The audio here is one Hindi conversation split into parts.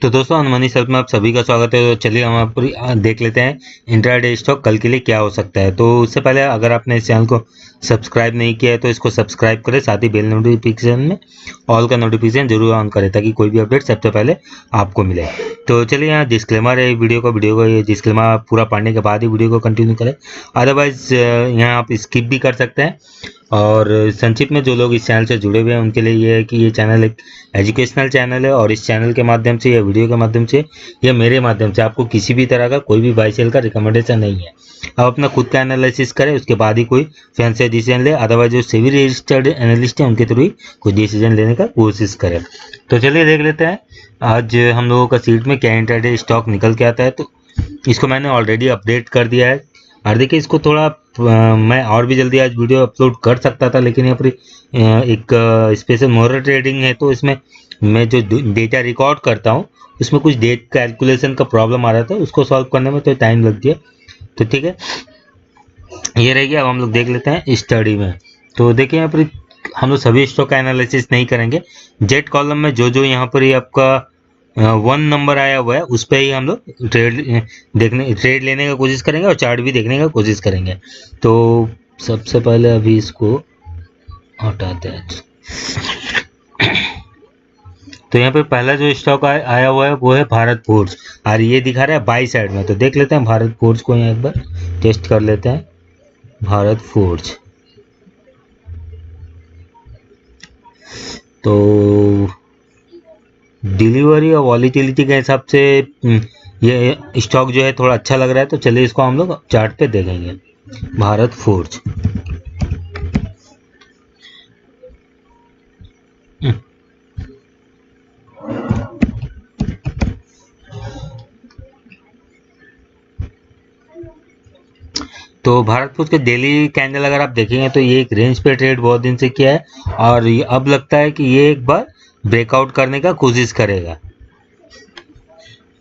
तो दोस्तों अनमनी सेल्फ में आप सभी का स्वागत है। तो चलिए हम आप पूरी देख लेते हैं इंट्राडे स्टॉक कल के लिए क्या हो सकता है। तो उससे पहले अगर आपने इस चैनल को सब्सक्राइब नहीं किया है तो इसको सब्सक्राइब करें, साथ ही बेल नोटिफिकेशन में ऑल का नोटिफिकेशन जरूर ऑन करें ताकि कोई भी अपडेट सबसे पहले आपको मिले। तो चलिए यहाँ डिस्क्लेमर है वीडियो को ये डिस्क्लेमर आप पूरा पढ़ने के बाद ही वीडियो को कंटिन्यू करें, अदरवाइज यहाँ आप स्किप भी कर सकते हैं। और संक्षिप्त में जो लोग इस चैनल से जुड़े हुए हैं उनके लिए ये है कि ये चैनल एक एजुकेशनल चैनल है और इस चैनल के माध्यम से या वीडियो के माध्यम से या मेरे माध्यम से आपको किसी भी तरह का कोई भी बाई सेल का रिकमेंडेशन नहीं है। आप अपना खुद का एनालिसिस करें, उसके बाद ही कोई फैंसी डिसीजन ले, अदरवाइज जो सेबी रजिस्टर्ड एनालिस्ट है उनके थ्रू ही कोई डिसीजन लेने का कोशिश करें। तो चलिए देख लेते हैं आज हम लोगों का सीट में क्या इंट्राडे स्टॉक निकल के आता है। तो इसको मैंने ऑलरेडी अपडेट कर दिया है और देखिए इसको थोड़ा मैं और भी जल्दी आज वीडियो अपलोड कर सकता था, लेकिन यहाँ पर एक स्पेशल मोरल ट्रेडिंग है तो इसमें मैं जो डेटा रिकॉर्ड करता हूँ उसमें कुछ डेट कैलकुलेशन का प्रॉब्लम आ रहा था, उसको सॉल्व करने में तो टाइम लग गया। तो ठीक है, ये रह गया। अब हम लोग देख लेते हैं स्टडी में। तो देखिए यहाँ पर हम लोग सभी स्टॉक का एनालिसिस नहीं करेंगे, जेट कॉलम में जो जो यहाँ पर ही आपका 1 नंबर आया हुआ है उस पर ही हम लोग ट्रेड लेने का कोशिश करेंगे और चार्ट भी देखने का कोशिश करेंगे। तो सबसे पहले अभी इसको हटाते हैं। तो यहाँ पे पहला जो स्टॉक आया हुआ है वो है भारत फोर्ज और ये दिखा रहा है बाई साइड में। तो देख लेते हैं भारत फोर्ज को, यहाँ एक बार टेस्ट कर लेते हैं भारत फोर्ज। तो डिलीवरी और वॉलीटिलिटी के हिसाब से ये स्टॉक जो है थोड़ा अच्छा लग रहा है, तो चलिए इसको हम लोग चार्ट पे देखेंगे भारत फोर्ज। तो भारत फोर्ज के डेली कैंडल अगर आप देखेंगे तो ये एक रेंज पे ट्रेड बहुत दिन से किया है और ये अब लगता है कि ये एक बार ब्रेकआउट करने का कोशिश करेगा।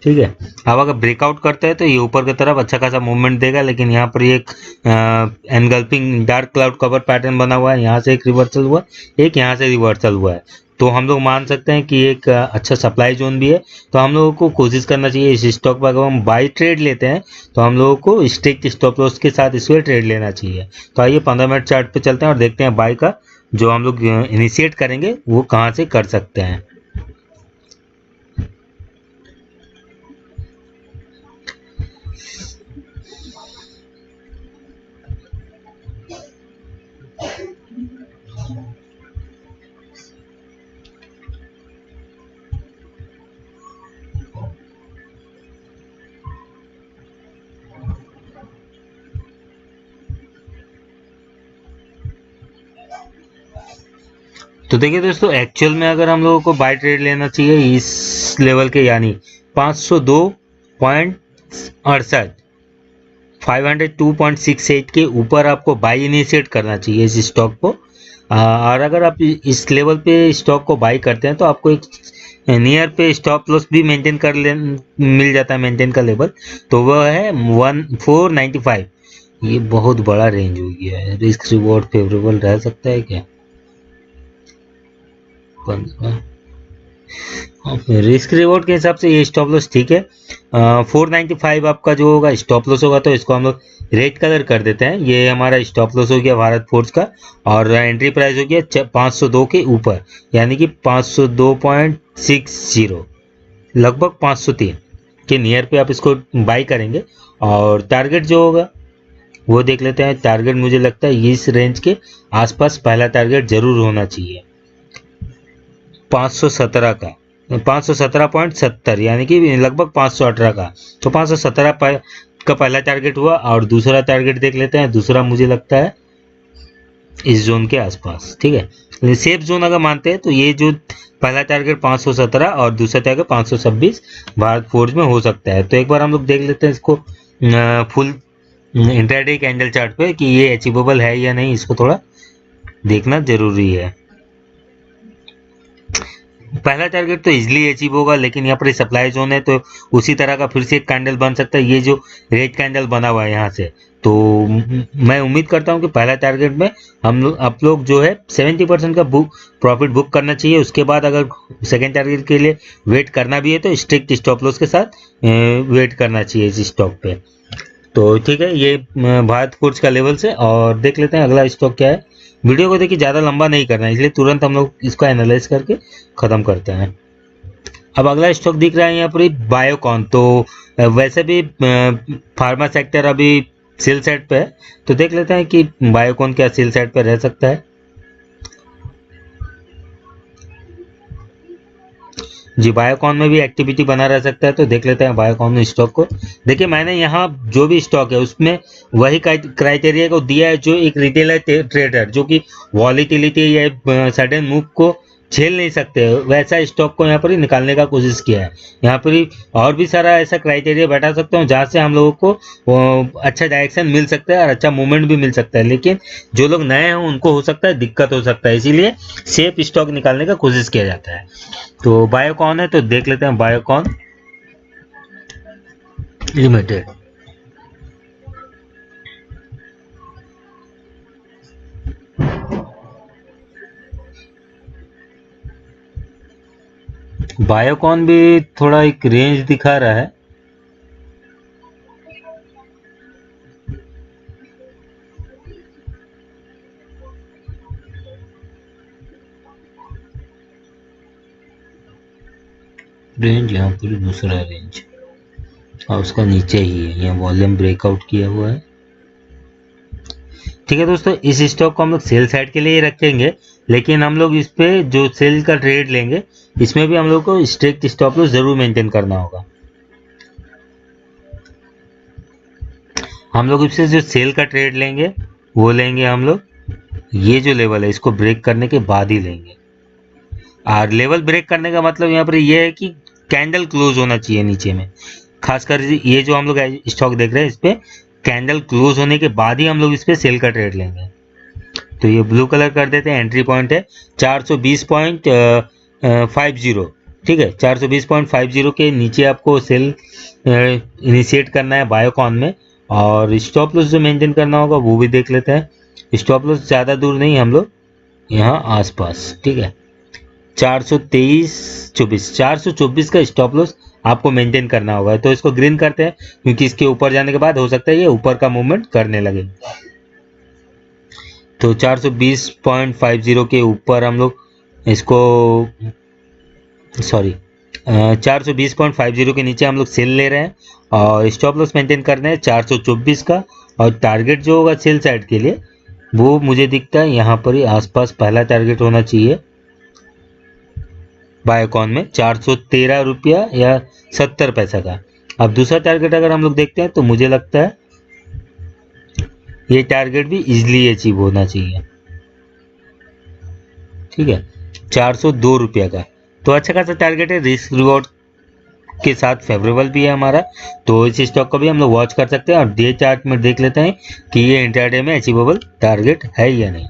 ठीक है, अब अगर ब्रेकआउट करता है तो ये ऊपर की तरफ अच्छा खासा मूवमेंट देगा, लेकिन यहाँ पर एक engulfing dark cloud cover pattern बना हुआ है, यहाँ से एक रिवर्सल हुआ, एक यहाँ से रिवर्सल हुआ है। तो हम लोग मान सकते हैं कि एक अच्छा सप्लाई जोन भी है। तो हम लोगों को कोशिश करना चाहिए इस स्टॉक पर, अगर हम बाई ट्रेड लेते हैं तो हम लोगों को स्ट्रिक्ट स्टॉप लॉस के साथ इसमें ट्रेड लेना चाहिए। तो आइए 15 मिनट चार्ट पे चलते हैं और देखते हैं बाई का जो हम लोग इनिशिएट करेंगे वो कहाँ से कर सकते हैं। तो देखिए दोस्तों, एक्चुअल में अगर हम लोगों को बाय ट्रेड लेना चाहिए इस लेवल के, यानी 502.68 502.68 के ऊपर आपको बाई इनिशिएट करना चाहिए इस स्टॉक को। और अगर आप इस लेवल पे स्टॉक को बाई करते हैं तो आपको एक नियर पे स्टॉप लॉस भी मेंटेन कर ले मिल जाता है, मेंटेन का लेवल। तो वह है 1495। ये बहुत बड़ा रेंज हो गया है, रिस्क रिवॉर्ड फेवरेबल रह सकता है क्या? रिस्क रिवॉर्ड के हिसाब से ये स्टॉप लॉस ठीक है। 495 आपका जो होगा स्टॉप लॉस होगा, तो इसको हम लोग रेड कलर कर देते हैं। ये हमारा स्टॉप लॉस हो गया भारत फोर्ज का और एंट्री प्राइस हो गया 502 के ऊपर, यानी कि 502.60, लगभग 503 के नियर पे आप इसको बाई करेंगे। और टारगेट जो होगा वो देख लेते हैं। टारगेट मुझे लगता है इस रेंज के आसपास पहला टारगेट जरूर होना चाहिए 517 का, 517.70, यानी कि लगभग 518 का। तो 517 का पहला टारगेट हुआ और दूसरा टारगेट देख लेते हैं। दूसरा मुझे लगता है इस जोन के आसपास, ठीक है। सेफ जोन अगर मानते हैं तो ये जो पहला टारगेट 517 और दूसरा टारगेट 526 भारत फोर्ज में हो सकता है। तो एक बार हम लोग देख लेते हैं इसको फुल इंट्राडे कैंडल चार्ट पे कि ये अचीवेबल है या नहीं, इसको थोड़ा देखना जरूरी है। पहला टारगेट तो इजीली अचीव होगा, लेकिन यहाँ पर सप्लाई जोन है तो उसी तरह का फिर से एक कैंडल बन सकता है। ये जो रेड कैंडल बना हुआ है यहाँ से, तो मैं उम्मीद करता हूँ कि पहला टारगेट में हम लोग आप लोग जो है 70% का प्रॉफिट बुक करना चाहिए। उसके बाद अगर सेकेंड टारगेट के लिए वेट करना भी है तो स्ट्रिक्ट स्टॉप लॉस के साथ वेट करना चाहिए इस स्टॉक पे। तो ठीक है, ये भारत फूड्स का लेवल से। और देख लेते हैं अगला स्टॉक क्या है। वीडियो को देखिए ज़्यादा लंबा नहीं करना है, इसलिए तुरंत हम लोग इसको एनालाइज करके ख़त्म करते हैं। अब अगला स्टॉक दिख रहा है यहाँ पर बायोकॉन। तो वैसे भी फार्मा सेक्टर अभी सेल साइड पे है, तो देख लेते हैं कि बायोकॉन क्या सेल साइड पे रह सकता है। जी, बायोकॉन में भी एक्टिविटी बना रह सकता है, तो देख लेते हैं बायोकॉन स्टॉक को। देखिए, मैंने यहाँ जो भी स्टॉक है उसमें वही क्राइटेरिया को दिया है जो एक रिटेलर ट्रेडर जो कि वॉलीटिलिटी या सडन मूव को झेल नहीं सकते, वैसा स्टॉक को यहाँ पर ही निकालने का कोशिश किया है। यहाँ पर ही और भी सारा ऐसा क्राइटेरिया बैठा सकता हूँ जहाँ से हम लोगों को अच्छा डायरेक्शन मिल सकता है और अच्छा मूवमेंट भी मिल सकता है, लेकिन जो लोग नए हैं उनको हो सकता है दिक्कत हो सकता है, इसीलिए सेफ स्टॉक निकालने का कोशिश किया जाता है। तो बायोकॉन है, तो देख लेते हैं बायोकॉन लिमिटेड। बायोकॉन भी थोड़ा एक रेंज दिखा रहा है। रेंज यहाँ पर दूसरा रेंज और उसका नीचे ही है, यहाँ वॉल्यूम ब्रेकआउट किया हुआ है। ठीक है दोस्तों, इस स्टॉक को हम लोग सेल साइड के लिए ही रखेंगे, लेकिन हम लोग इस पे जो सेल का ट्रेड लेंगे इसमें भी हम लोग को स्ट्रिक्ट स्टॉप लॉस जरूर मेंटेन करना होगा। हम लोग इससे जो सेल का ट्रेड लेंगे वो लेंगे हम लोग ये जो लेवल है इसको ब्रेक करने के बाद ही लेंगे। और लेवल ब्रेक करने का मतलब यहाँ पर ये है कि कैंडल क्लोज होना चाहिए नीचे में। खासकर ये जो हम लोग स्टॉक देख रहे हैं इस पे कैंडल क्लोज होने के बाद ही हम लोग इस पे सेल का ट्रेड लेंगे। तो ये ब्लू कलर कर देते हैं, एंट्री पॉइंट है 420.50। ठीक है, 420.50 के नीचे आपको सेल इनिशिएट करना है बायोकॉन में। और स्टॉप लॉस जो मेंटेन करना होगा वो भी देख लेते हैं। स्टॉप लॉस ज़्यादा दूर नहीं, हम लोग यहाँ आसपास। ठीक है, 424 का स्टॉप लॉस आपको मेंटेन करना होगा। तो इसको ग्रीन करते हैं क्योंकि इसके ऊपर जाने के बाद हो सकता है ये ऊपर का मूवमेंट करने लगे। तो 420.50 के ऊपर हम लोग इसको सॉरी 420.50 के नीचे हम लोग सेल ले रहे हैं और स्टॉप लॉस मेंटेन कर रहे हैं 424 का। और टारगेट जो होगा सेल साइड के लिए वो मुझे दिखता है यहाँ पर ही आसपास पहला टारगेट होना चाहिए बायोकॉन में 413 रुपया या 70 पैसा का। अब दूसरा टारगेट अगर हम लोग देखते हैं तो मुझे लगता है ये टारगेट भी इजीली अचीव होना चाहिए। ठीक है, 402 रुपया का, तो अच्छा खासा टारगेट है, रिस्क रिवॉर्ड के साथ फेवरेबल भी है हमारा। तो इस स्टॉक को भी हम लोग वॉच कर सकते हैं और डे चार्ट में देख लेते हैं कि ये इंट्राडे में अचीवेबल टारगेट है या नहीं।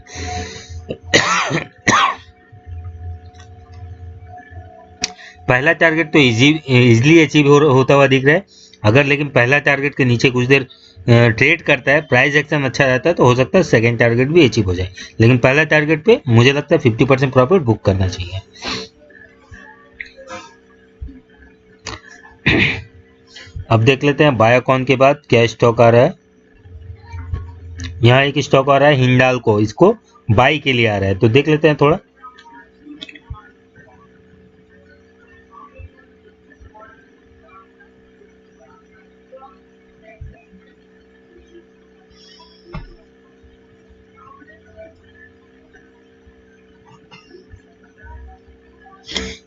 पहला टारगेट तो इजीली अचीव होता हुआ दिख रहा है। अगर लेकिन पहला टारगेट के नीचे कुछ देर ट्रेड करता है, प्राइस एक्शन अच्छा रहता है, तो हो सकता है सेकंड टारगेट भी अचीव हो जाए, लेकिन पहला टारगेट पे मुझे लगता है 50% प्रॉफिट बुक करना चाहिए। अब देख लेते हैं बायोकॉन के बाद क्या स्टॉक आ रहा है। यहाँ एक स्टॉक आ रहा है हिंडाल्को, इसको बाई के लिए आ रहा है, तो देख लेते हैं थोड़ा।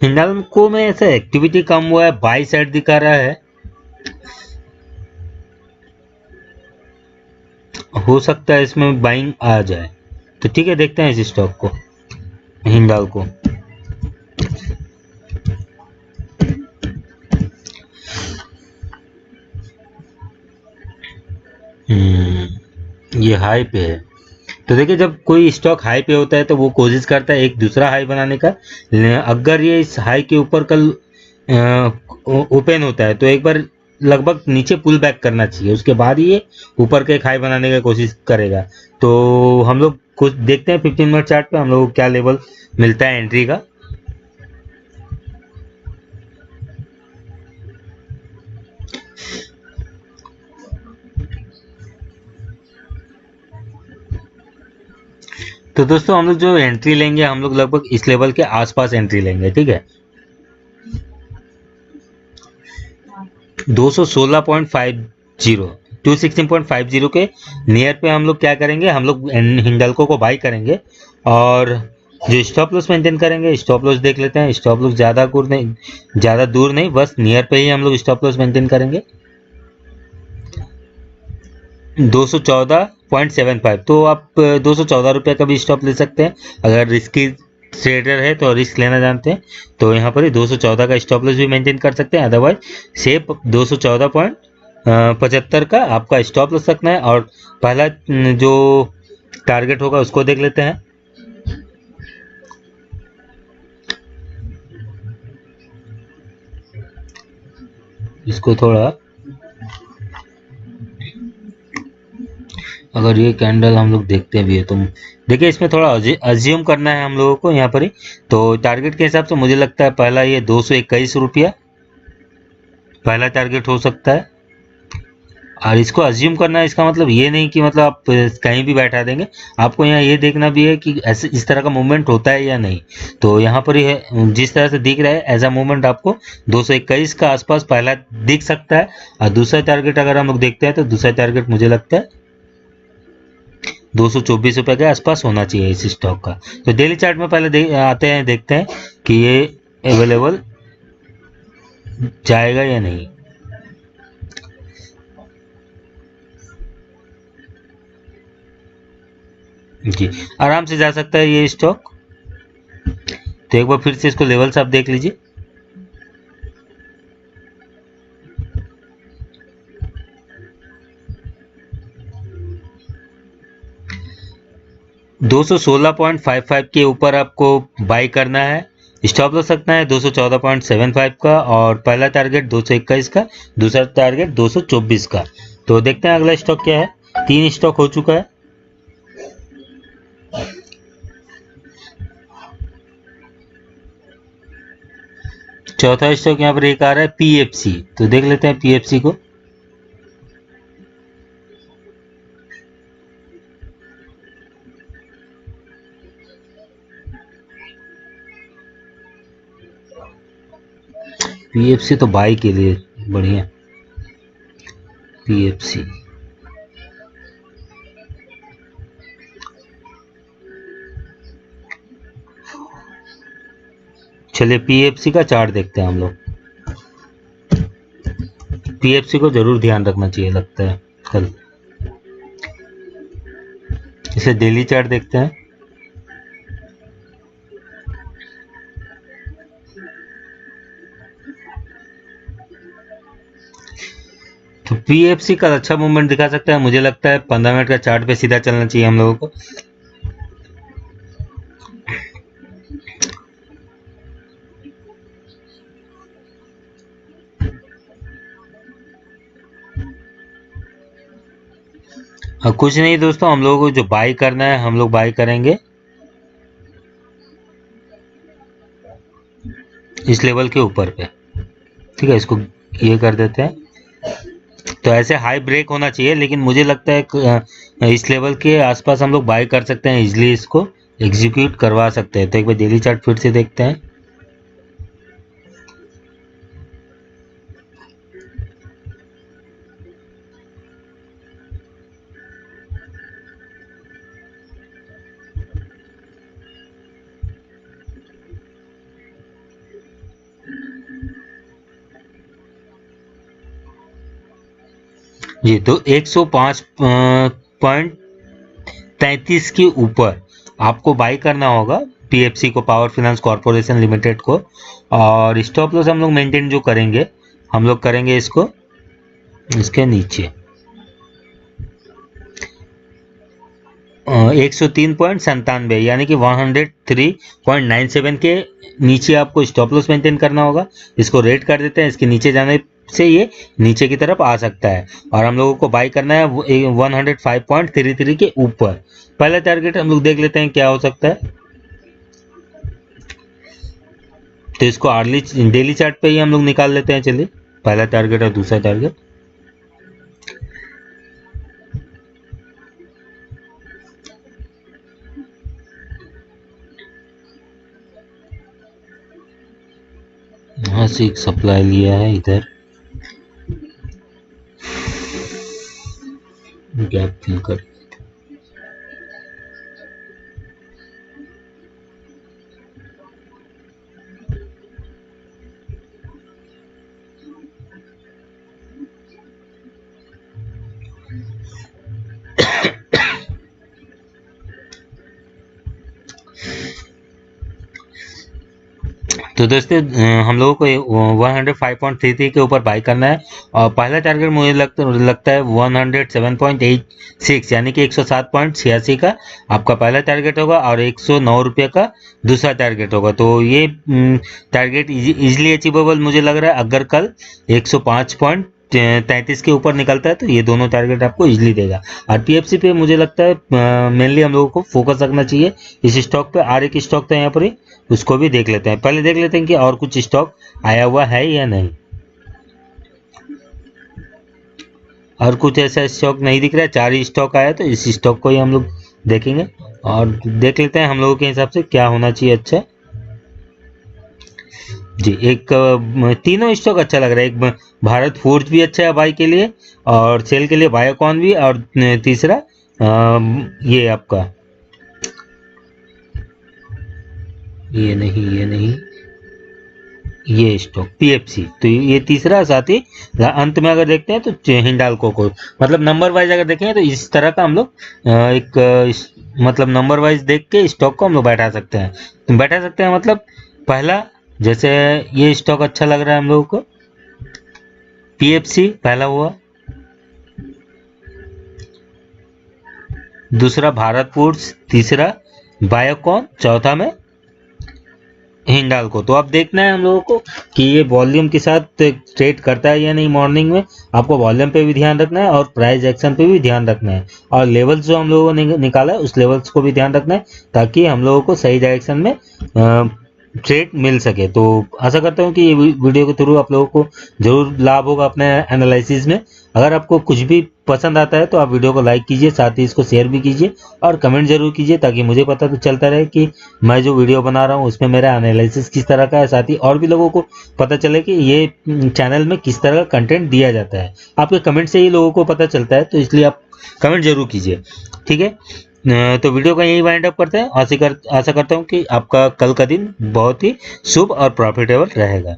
हिंडाल्को में ऐसा एक्टिविटी कम हुआ है, बाई साइड दिखा रहा है, हो सकता है इसमें बाइंग आ जाए। तो ठीक है, देखते हैं इस स्टॉक को हिंडाल्को। ये हाई पे है, तो देखिए जब कोई स्टॉक हाई पे होता है तो वो कोशिश करता है एक दूसरा हाई बनाने का। अगर ये इस हाई के ऊपर कल ओपन होता है तो एक बार लगभग नीचे पुल बैक करना चाहिए, उसके बाद ही ये ऊपर के एक हाई बनाने की कोशिश करेगा। तो हम लोग कुछ देखते हैं 15 मिनट चार्ट पे हम लोग को क्या लेवल मिलता है एंट्री का। तो दोस्तों हम लोग जो एंट्री लेंगे हम लोग लगभग इस लेवल के आसपास एंट्री लेंगे, ठीक है। 216.50 216.50 के नियर पे हम लोग क्या करेंगे, हम लोग हिंडल्को को बाई करेंगे और जो स्टॉप लॉस मेंटेन करेंगे, स्टॉप लॉस देख लेते हैं। स्टॉप लॉस ज़्यादा दूर नहीं, बस नियर पे ही हम लोग स्टॉप लॉस मेंटेन करेंगे 214.75। तो आप 214 रुपये का भी स्टॉप ले सकते हैं अगर रिस्की ट्रेडर है तो, रिस्क लेना जानते हैं तो यहाँ पर ही 214 का स्टॉप लॉस भी मेंटेन कर सकते हैं। अदरवाइज सेफ 214.75 का आपका स्टॉप लॉस रखना है। और पहला जो टारगेट होगा उसको देख लेते हैं। इसको थोड़ा, अगर ये कैंडल हम लोग देखते भी है तो देखिए इसमें थोड़ा अज्यूम करना है हम लोगों को यहाँ पर ही। तो टारगेट के हिसाब से मुझे लगता है पहला ये 221 रुपया पहला टारगेट हो सकता है। और इसको अज्यूम करना है, इसका मतलब ये नहीं कि मतलब आप कहीं भी बैठा देंगे, आपको यहाँ ये देखना भी है कि ऐसे इस तरह का मूवमेंट होता है या नहीं। तो यहाँ पर ये जिस तरह से दिख रहा है ऐसा मूवमेंट आपको 221 का आसपास पहला दिख सकता है। और दूसरा टारगेट अगर हम लोग देखते हैं तो दूसरा टारगेट मुझे लगता है 224 रुपये के आसपास होना चाहिए इस स्टॉक का। तो डेली चार्ट में पहले आते हैं, देखते हैं कि ये अवेलेबल जाएगा या नहीं। जी आराम से जा सकता है ये स्टॉक। तो एक बार फिर से इसको लेवल्स आप देख लीजिए। $216.55 के ऊपर आपको बाई करना है। स्टॉप लॉस रखना है 214.75 का और पहला टारगेट 221 का, दूसरा टारगेट 224 का। तो देखते हैं अगला स्टॉक क्या है। 3 स्टॉक हो चुका है। चौथा स्टॉक यहाँ पर एक आ रहा है पीएफसी। तो देख लेते हैं पीएफसी को। पीएफसी तो बाई के लिए बढ़िया। पीएफसी चलिए पीएफसी का चार्ट देखते हैं हम लोग। पीएफसी को जरूर ध्यान रखना चाहिए लगता है कल। इसे डेली चार्ट देखते हैं। तो पीएफसी का अच्छा मूवमेंट दिखा सकता है। मुझे लगता है 15 मिनट का चार्ट पे सीधा चलना चाहिए हम लोगों को। कुछ नहीं दोस्तों, हम लोगों को जो बाई करना है हम लोग बाई करेंगे इस लेवल के ऊपर पे, ठीक है। इसको ये कर देते हैं। तो ऐसे हाई ब्रेक होना चाहिए, लेकिन मुझे लगता है इस लेवल के आसपास हम लोग बाई कर सकते हैं, इजीली इसको एग्जीक्यूट करवा सकते हैं। तो एक बार डेली चार्ट फिर से देखते हैं। जी तो 105.33 के ऊपर आपको बाई करना होगा पीएफसी को, पावर फाइनेंस कॉर्पोरेशन लिमिटेड को। और स्टॉप लॉस हम लोग मेंटेन जो करेंगे, हम लोग करेंगे इसको इसके नीचे 103.97 यानी कि 103.97 के नीचे आपको स्टॉप लॉस मेंटेन करना होगा। इसको रेट कर देते हैं, इसके नीचे जाने से ये नीचे की तरफ आ सकता है और हम लोगों को बाई करना है 105.33 के ऊपर। पहला टारगेट हम लोग देख लेते हैं क्या हो सकता है। तो इसको आर्ली डेली चार्ट पे ही हम लोग निकाल लेते हैं। चलिए, पहला टारगेट और दूसरा टारगेट। यहाँ से एक सप्लाई लिया है, इधर गैप फिल कर। तो दोस्तों हम लोगों को 105.33 के ऊपर बाई करना है और पहला टारगेट मुझे लगता है 107.86 यानी कि 107.86 का आपका पहला टारगेट होगा और 109 रुपये का दूसरा टारगेट होगा। तो ये टारगेट इजीली अचीवेबल मुझे लग रहा है। अगर कल 105.33 के ऊपर निकलता है तो ये दोनों टारगेट आपको इजीली देगा। और पीएफसी पे मुझे लगता है मेनली हम लोगों को फोकस रखना चाहिए इस स्टॉक पे। और एक स्टॉक था यहाँ पर ही, उसको भी देख लेते हैं। पहले देख लेते हैं कि और कुछ स्टॉक आया हुआ है या नहीं। और कुछ ऐसा स्टॉक नहीं दिख रहा है, 4 ही स्टॉक आया, तो इस स्टॉक को ही हम लोग देखेंगे और देख लेते हैं हम लोगों के हिसाब से क्या होना चाहिए। अच्छा जी, एक तीनों स्टॉक अच्छा लग रहा है। एक भारत फूड्स भी अच्छा है बाई के लिए और सेल के लिए बायोकॉन भी, और तीसरा ये आपका ये नहीं ये स्टॉक पीएफसी। तो ये तीसरा, साथ ही अंत में अगर देखते हैं तो हिंडाल्को को, मतलब नंबर वाइज अगर देखें तो इस तरह का हम लोग मतलब नंबर वाइज देख के स्टॉक को हम लोग बैठा सकते हैं। तो बैठा सकते हैं मतलब पहला, जैसे ये स्टॉक अच्छा लग रहा है हम लोगों को, पीएफसी पहला हुआ, दूसरा भारत फूड्स, तीसरा बायोकॉन, चौथा में हिंडाल्को। तो अब देखना है हम लोगों को कि ये वॉल्यूम के साथ ट्रेड करता है या नहीं। मॉर्निंग में आपको वॉल्यूम पे भी ध्यान रखना है और प्राइस एक्शन पे भी ध्यान रखना है और लेवल्स जो हम लोगों ने निकाला है उस लेवल्स को भी ध्यान रखना है ताकि हम लोगों को सही डायरेक्शन में ट्रेड मिल सके। तो आशा करता हूँ कि ये वीडियो के थ्रू आप लोगों को जरूर लाभ होगा अपने एनालिसिस में। अगर आपको कुछ भी पसंद आता है तो आप वीडियो को लाइक कीजिए, साथ ही इसको शेयर भी कीजिए और कमेंट जरूर कीजिए ताकि मुझे पता तो चलता रहे कि मैं जो वीडियो बना रहा हूँ उसमें मेरा एनालिसिस किस तरह का है, साथ ही और भी लोगों को पता चले कि ये चैनल में किस तरह का कंटेंट दिया जाता है। आपके कमेंट से ही लोगों को पता चलता है, तो इसलिए आप कमेंट जरूर कीजिए, ठीक है। तो वीडियो का यही वाइंड अप करते हैं। आशा करता हूँ कि आपका कल का दिन बहुत ही शुभ और प्रॉफिटेबल रहेगा।